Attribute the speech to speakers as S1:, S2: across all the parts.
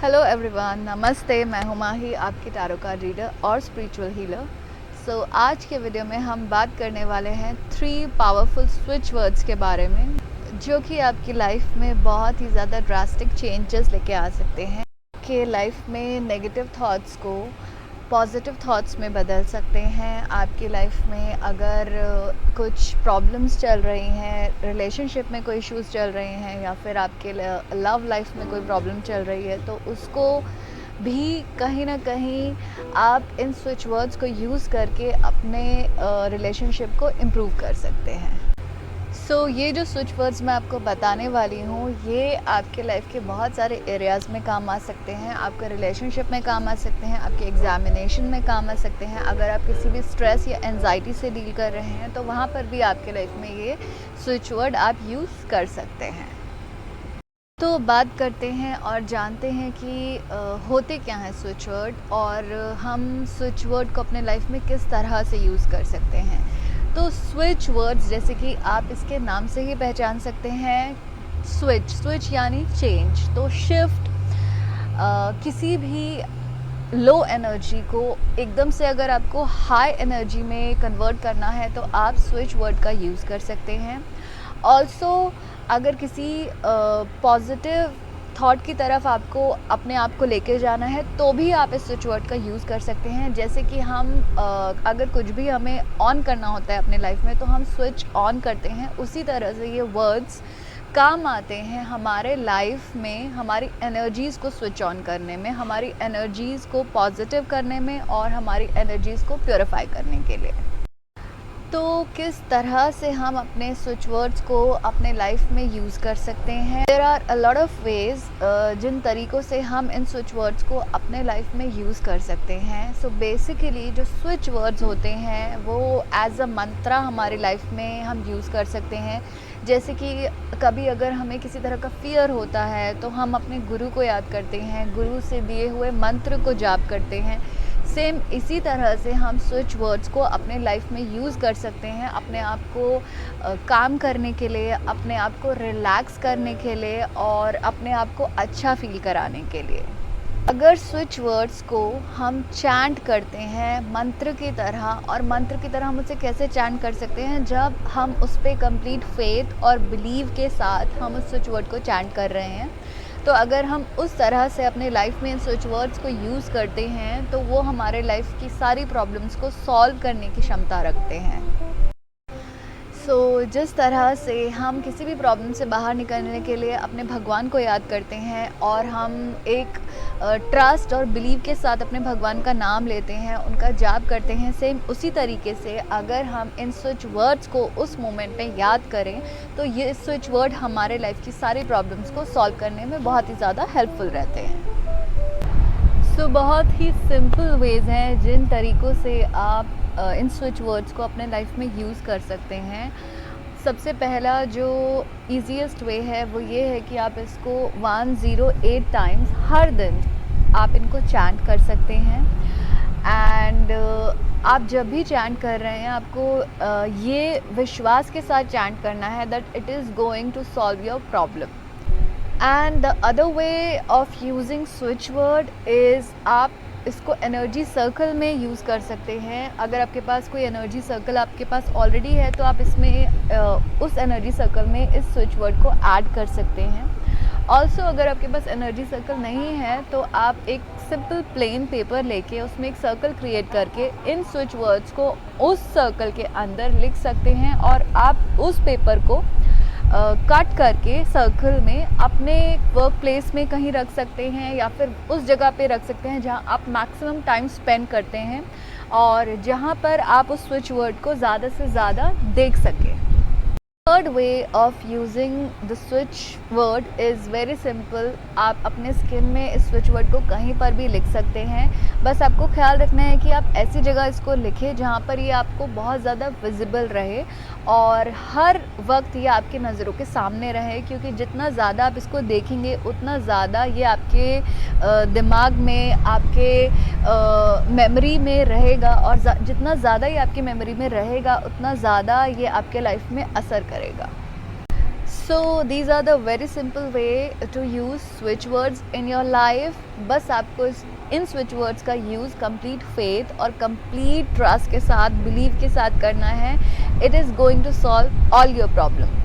S1: Hello everyone, नमस्ते। मैं हूं माही, आपकी टैरो कार्ड रीडर और स्पिरिचुअल हीलर। आज के वीडियो में हम बात करने वाले हैं 3 पावरफुल स्विच वर्ड्स के बारे में, जो कि आपकी लाइफ में बहुत ही ज़्यादा ड्रास्टिक चेंजेस लेके आ सकते हैं। कि लाइफ में नेगेटिव थॉट्स को पॉजिटिव थॉट्स में बदल सकते हैं। आपकी लाइफ में अगर कुछ प्रॉब्लम्स चल रही हैं, रिलेशनशिप में कोई इश्यूज़ चल रहे हैं, या फिर आपके लव लाइफ में कोई प्रॉब्लम चल रही है, तो उसको भी कहीं ना कहीं आप इन स्विच वर्ड्स को यूज़ करके अपने रिलेशनशिप को इम्प्रूव कर सकते हैं। ये जो स्विच वर्ड्स मैं आपको बताने वाली हूँ, ये आपके लाइफ के बहुत सारे एरियाज़ में काम आ सकते हैं। आपके रिलेशनशिप में काम आ सकते हैं, आपके एग्जामिनेशन में काम आ सकते हैं। अगर आप किसी भी स्ट्रेस या एंजाइटी से डील कर रहे हैं, तो वहाँ पर भी आपके लाइफ में ये स्विच वर्ड आप यूज़ कर सकते हैं। तो बात करते हैं और जानते हैं कि होते क्या हैं स्विच वर्ड, और हम स्विच वर्ड को अपने लाइफ में किस तरह से यूज़ कर सकते हैं। तो स्विच वर्ड्स, जैसे कि आप इसके नाम से ही पहचान सकते हैं, स्विच यानी चेंज। तो शिफ्ट, किसी भी लो एनर्जी को एकदम से अगर आपको हाई एनर्जी में कन्वर्ट करना है, तो आप स्विच वर्ड का यूज़ कर सकते हैं। ऑल्सो अगर किसी पॉजिटिव थॉट की तरफ आपको अपने आप को लेके जाना है, तो भी आप इस स्विच वर्ड का यूज़ कर सकते हैं। जैसे कि हम अगर कुछ भी हमें ऑन करना होता है अपने लाइफ में, तो हम स्विच ऑन करते हैं। उसी तरह से ये वर्ड्स काम आते हैं हमारे लाइफ में, हमारी एनर्जीज़ को स्विच ऑन करने में, हमारी एनर्जीज़ को पॉजिटिव करने में, और हमारी एनर्जीज़ को प्योरीफाई करने के लिए। तो किस तरह से हम अपने स्विच वर्ड्स को अपने लाइफ में यूज़ कर सकते हैं? There are a lot of ways जिन तरीक़ों से हम इन स्विच वर्ड्स को अपने लाइफ में यूज़ कर सकते हैं। बेसिकली जो स्विच वर्ड्स होते हैं, वो एज अ मंत्रा हमारी लाइफ में हम यूज़ कर सकते हैं। जैसे कि कभी अगर हमें किसी तरह का फ़ियर होता है, तो हम अपने गुरु को याद करते हैं, गुरु से दिए हुए मंत्र को जाप करते हैं। सेम इसी तरह से हम स्विच वर्ड्स को अपने लाइफ में यूज़ कर सकते हैं, अपने आप को काम करने के लिए, अपने आप को रिलैक्स करने के लिए, और अपने आप को अच्छा फील कराने के लिए। अगर स्विच वर्ड्स को हम चैंट करते हैं मंत्र की तरह, और मंत्र की तरह हम उसे कैसे चैंट कर सकते हैं? जब हम उस पर कंप्लीट फेथ और बिलीव के साथ हम उस स्विच वर्ड को चैंट कर रहे हैं। तो अगर हम उस तरह से अपने लाइफ में इन स्विच वर्ड्स को यूज़ करते हैं, तो वो हमारे लाइफ की सारी प्रॉब्लम्स को सॉल्व करने की क्षमता रखते हैं। जिस तरह से हम किसी भी प्रॉब्लम से बाहर निकलने के लिए अपने भगवान को याद करते हैं, और हम एक ट्रस्ट और बिलीव के साथ अपने भगवान का नाम लेते हैं, उनका जाप करते हैं, सेम उसी तरीके से अगर हम इन स्विच वर्ड्स को उस मोमेंट में याद करें, तो ये स्विच वर्ड हमारे लाइफ की सारी प्रॉब्लम्स को सॉल्व करने में बहुत ही ज़्यादा हेल्पफुल रहते हैं। बहुत ही सिंपल वेज हैं जिन तरीक़ों से आप इन स्विच वर्ड्स को अपने लाइफ में यूज़ कर सकते हैं। सबसे पहला जो ईजीएस्ट वे है, वो ये है कि आप इसको 108 टाइम्स हर दिन आप इनको चैंट कर सकते हैं। एंड आप जब भी चैंट कर रहे हैं, आपको ये विश्वास के साथ चैंट करना है that it is going to solve your problem. And the other way of using switch word is, आप इसको एनर्जी सर्कल में यूज़ कर सकते हैं। अगर आपके पास कोई एनर्जी सर्कल आपके पास ऑलरेडी है, तो आप इसमें उस एनर्जी सर्कल में इस स्विच वर्ड को ऐड कर सकते हैं। ऑल्सो अगर आपके पास एनर्जी सर्कल नहीं है, तो आप एक सिंपल प्लेन पेपर लेके उसमें एक सर्कल क्रिएट करके इन स्विच वर्ड्स को उस सर्कल के अंदर लिख सकते हैं, और आप उस पेपर को कट करके सर्कल में अपने वर्क प्लेस में कहीं रख सकते हैं, या फिर उस जगह पे रख सकते हैं जहां आप मैक्सिमम टाइम स्पेंड करते हैं, और जहां पर आप उस स्विच वर्ड को ज़्यादा से ज़्यादा देख सकें। Third way of using the switch word is very simple. आप अपने स्किन में इस स्विच वर्ड को कहीं पर भी लिख सकते हैं। बस आपको ख्याल रखना है कि आप ऐसी जगह इसको लिखें जहाँ पर ये आपको बहुत ज़्यादा विजिबल रहे, और हर वक्त ये आपके नज़रों के सामने रहे, क्योंकि जितना ज़्यादा आप इसको देखेंगे, उतना ज़्यादा ये आपके दिमाग में, आपके मेमोरी में रहेगा, और जितना ज़्यादा ये आपकी मेमोरी में रहेगा, उतना ज़्यादा ये आपके लाइफ में असर करेगा। So these are the very simple way to use switch words in your life. बस आपको इन स्विच वर्ड्स का यूज़ कंप्लीट फेथ और कंप्लीट ट्रस्ट के साथ, बिलीव के साथ करना है. It is going to solve all your problem.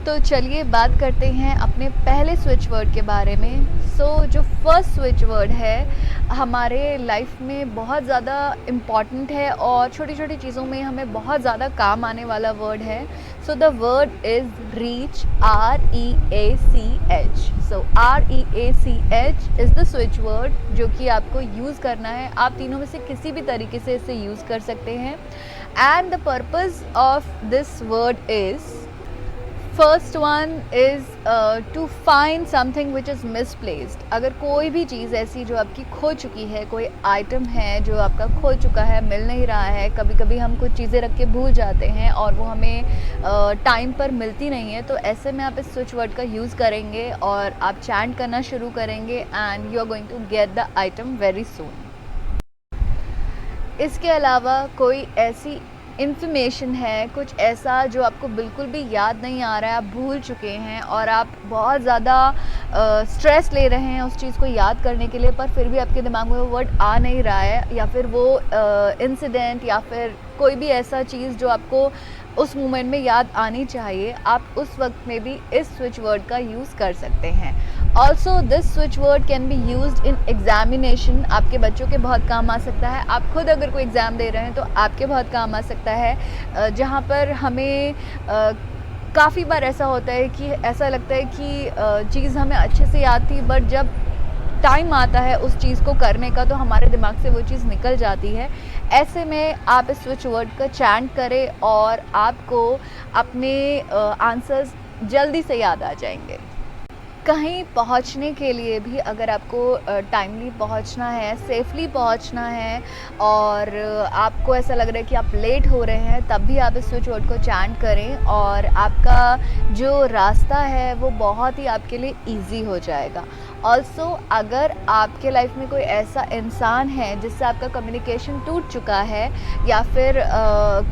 S1: तो चलिए बात करते हैं अपने पहले स्विच वर्ड के बारे में. जो फर्स्ट स्विच वर्ड है हमारे लाइफ में बहुत ज़्यादा इम्पॉर्टेंट है और छोटी छोटी चीज़ों में हमें बहुत ज़्यादा काम आने वाला वर्ड है. The word is reach. REACH. REACH is the switch word जो कि आपको यूज़ करना है. आप तीनों में से किसी भी तरीके से इसे यूज़ कर सकते हैं. And the purpose of this word is, first one is to find something which is misplaced. अगर कोई भी चीज़ ऐसी जो आपकी खो चुकी है, कोई आइटम है जो आपका खो चुका है, मिल नहीं रहा है. कभी कभी हम कुछ चीज़ें रख के भूल जाते हैं और वो हमें टाइम पर मिलती नहीं है. तो ऐसे में आप इस स्विच वर्ड का यूज़ करेंगे और आप चैंट करना शुरू करेंगे and you are going to get the item very soon. इसके अलावा कोई ऐसी इन्फॉर्मेशन है, कुछ ऐसा जो आपको बिल्कुल भी याद नहीं आ रहा है, आप भूल चुके हैं और आप बहुत ज़्यादा स्ट्रेस ले रहे हैं उस चीज़ को याद करने के लिए, पर फिर भी आपके दिमाग में वो वर्ड आ नहीं रहा है, या फिर वो इंसिडेंट या फिर कोई भी ऐसा चीज़ जो आपको उस मोमेंट में याद आनी चाहिए, आप उस वक्त में भी इस स्विच वर्ड का यूज़ कर सकते हैं. Also this switch word can be used in examination. आपके बच्चों के बहुत काम आ सकता है. आप खुद अगर कोई एग्ज़ाम दे रहे हैं तो आपके बहुत काम आ सकता है. जहाँ पर हमें काफ़ी बार ऐसा होता है कि ऐसा लगता है कि चीज़ हमें अच्छे से याद थी, बट जब टाइम आता है उस चीज़ को करने का तो हमारे दिमाग से वो चीज़ निकल जाती है. ऐसे में आप इस स्विच वर्ड का चैंट करें और आपको अपने आंसर्स जल्दी से याद आ जाएंगे. कहीं पहुंचने के लिए भी अगर आपको टाइमली पहुंचना है, सेफली पहुंचना है और आपको ऐसा लग रहा है कि आप लेट हो रहे हैं, तब भी आप इस स्विच वर्ड को चैंट करें और आपका जो रास्ता है वो बहुत ही आपके लिए इजी हो जाएगा. ऑल्सो अगर आपके लाइफ में कोई ऐसा इंसान है जिससे आपका कम्युनिकेशन टूट चुका है या फिर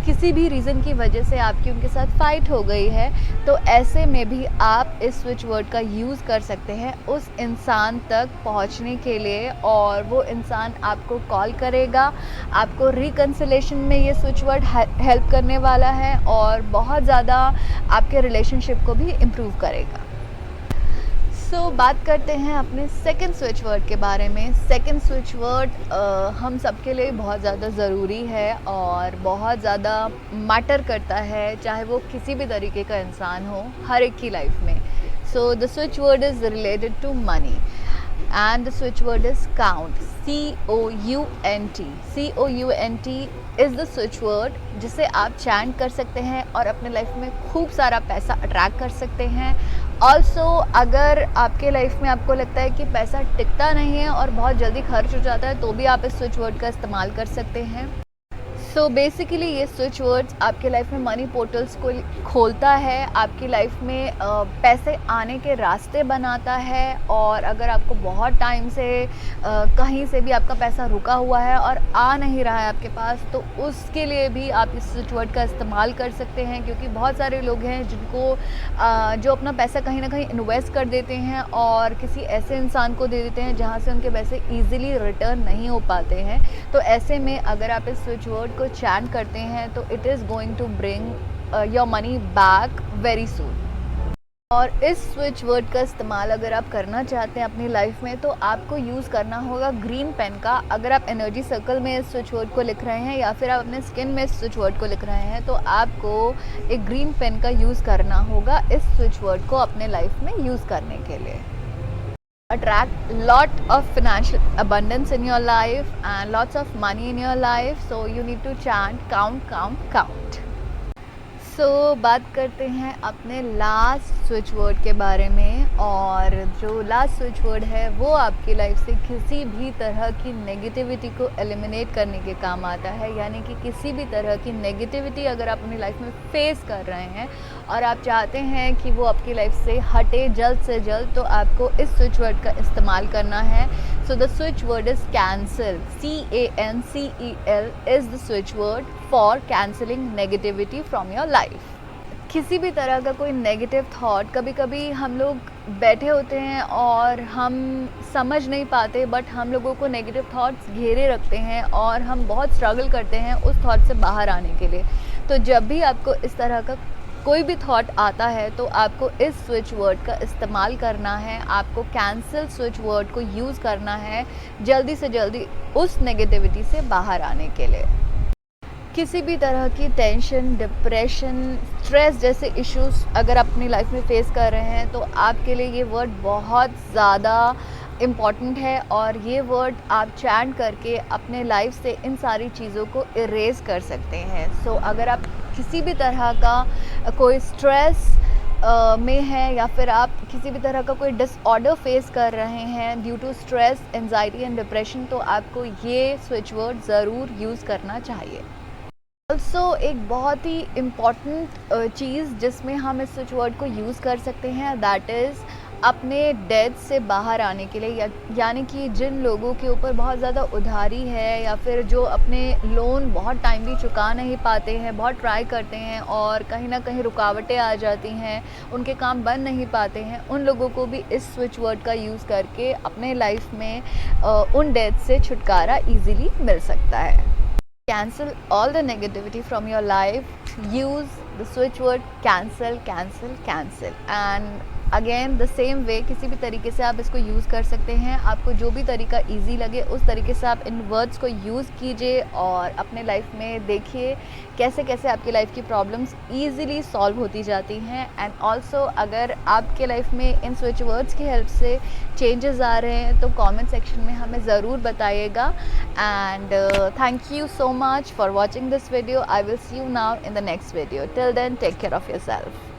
S1: किसी भी रीज़न की वजह से आपकी उनके साथ फ़ाइट हो गई है, तो ऐसे में भी आप इस स्विच वर्ड का यूज़ कर सकते हैं उस इंसान तक पहुंचने के लिए, और वो इंसान आपको कॉल करेगा. आपको रिकन्सिलेशन में ये स्विच वर्ड हेल्प करने वाला है और बहुत ज़्यादा आपके रिलेशनशिप को भी इम्प्रूव करेगा. बात करते हैं अपने सेकंड स्विच वर्ड के बारे में. सेकंड स्विच वर्ड हम सबके लिए बहुत ज़्यादा ज़रूरी है और बहुत ज़्यादा मैटर करता है, चाहे वो किसी भी तरीके का इंसान हो, हर एक की लाइफ में. The switch word is related to money and the switch word is count. COUNT. COUNT is the switch word जिसे आप चैंट कर सकते हैं और अपने लाइफ में खूब सारा पैसा अट्रैक्ट कर सकते हैं. ऑल्सो अगर आपके लाइफ में आपको लगता है कि पैसा टिकता नहीं है और बहुत जल्दी खर्च हो जाता है, तो भी आप इस स्विच वर्ड का इस्तेमाल कर सकते हैं. बेसिकली ये स्विच वर्ड्स आपके लाइफ में मनी पोर्टल्स को खोलता है, आपकी लाइफ में पैसे आने के रास्ते बनाता है. और अगर आपको बहुत टाइम से कहीं से भी आपका पैसा रुका हुआ है और आ नहीं रहा है आपके पास, तो उसके लिए भी आप इस स्विच वर्ड का इस्तेमाल कर सकते हैं. क्योंकि बहुत सारे लोग हैं जिनको जो अपना पैसा कहीं ना कहीं इन्वेस्ट कर देते हैं और किसी ऐसे इंसान को दे देते हैं जहाँ से उनके पैसे ईजिली रिटर्न नहीं हो पाते हैं. तो ऐसे में अगर आप इस स्विच वर्ड को चैंट करते हैं तो it is going to bring your money back very soon. और इस स्विच वर्ड का इस्तेमाल अगर आप करना चाहते हैं अपनी लाइफ में, तो आपको यूज़ करना होगा ग्रीन पेन का. अगर आप एनर्जी सर्कल में इस स्विच वर्ड को लिख रहे हैं या फिर आप अपने स्किन में इस स्विच वर्ड को लिख रहे हैं, तो आपको एक ग्रीन पेन का यूज़ करना होगा इस स्विच वर्ड को अपने लाइफ में यूज़ करने के लिए. Attract lot of financial abundance in your life and lots of money in your life, so you need to chant count. बात करते हैं अपने लास्ट स्विच वर्ड के बारे में. और जो लास्ट स्विच वर्ड है वो आपकी लाइफ से किसी भी तरह की नेगेटिविटी को एलिमिनेट करने के काम आता है. यानी कि किसी भी तरह की नेगेटिविटी अगर आप अपनी लाइफ में फेस कर रहे हैं और आप चाहते हैं कि वो आपकी लाइफ से हटे जल्द से जल्द, तो आपको इस स्विच वर्ड का इस्तेमाल करना है. The switch word is cancel. CANCEL is the switch word for cancelling negativity from your life. किसी भी तरह का कोई नेगेटिव थॉट, कभी कभी हम लोग बैठे होते हैं और हम समझ नहीं पाते, बट हम लोगों को नेगेटिव थॉट्स घेरे रखते हैं और हम बहुत स्ट्रगल करते हैं उस थॉट से बाहर आने के लिए। तो जब भी आपको इस तरह का कोई भी थॉट आता है तो आपको इस स्विच वर्ड का इस्तेमाल करना है, आपको कैंसिल स्विच वर्ड को यूज़ करना है जल्दी से जल्दी उस नेगेटिविटी से बाहर आने के लिए। किसी भी तरह की टेंशन, डिप्रेशन, स्ट्रेस जैसे इश्यूज अगर आप अपनी लाइफ में फेस कर रहे हैं तो आपके लिए ये वर्ड बहुत ज़्यादा इम्पॉर्टेंट है और ये वर्ड आप चैंट करके अपने लाइफ से इन सारी चीज़ों को इरेज कर सकते हैं। सो अगर आप किसी भी तरह का कोई स्ट्रेस में है या फिर आप किसी भी तरह का कोई डिसऑर्डर फेस कर रहे हैं due to stress, anxiety and depression, तो आपको ये स्विच वर्ड ज़रूर यूज़ करना चाहिए। ऑल्सो एक बहुत ही इम्पॉर्टेंट चीज़ जिसमें हम इस स्विच वर्ड को यूज़ कर सकते हैं, दैट इज़ अपने डेट से बाहर आने के लिए, यानी कि जिन लोगों के ऊपर बहुत ज़्यादा उधारी है या फिर जो अपने लोन बहुत टाइमली चुका नहीं पाते हैं, बहुत ट्राई करते हैं और कहीं ना कहीं रुकावटें आ जाती हैं, उनके काम बन नहीं पाते हैं, उन लोगों को भी इस स्विच वर्ड का यूज़ करके अपने लाइफ में उन डेट से छुटकारा ईजीली मिल सकता है। Cancel all the negativity from your life. Use the switch word cancel, cancel, cancel. And again the same way किसी भी तरीके से आप इसको यूज़ कर सकते हैं। आपको जो भी तरीका इजी लगे उस तरीके से आप इन वर्ड्स को यूज़ कीजिए और अपने लाइफ में देखिए कैसे कैसे आपकी लाइफ की प्रॉब्लम्स ईजीली सॉल्व होती जाती हैं। एंड ऑल्सो अगर आपके लाइफ में इन स्विच वर्ड्स की हेल्प से चेंजेस आ रहे हैं तो कमेंट सेक्शन में हमें ज़रूर बताइएगा। And thank you so much for watching this video. I will see you now in the next video. Till then take care of yourself.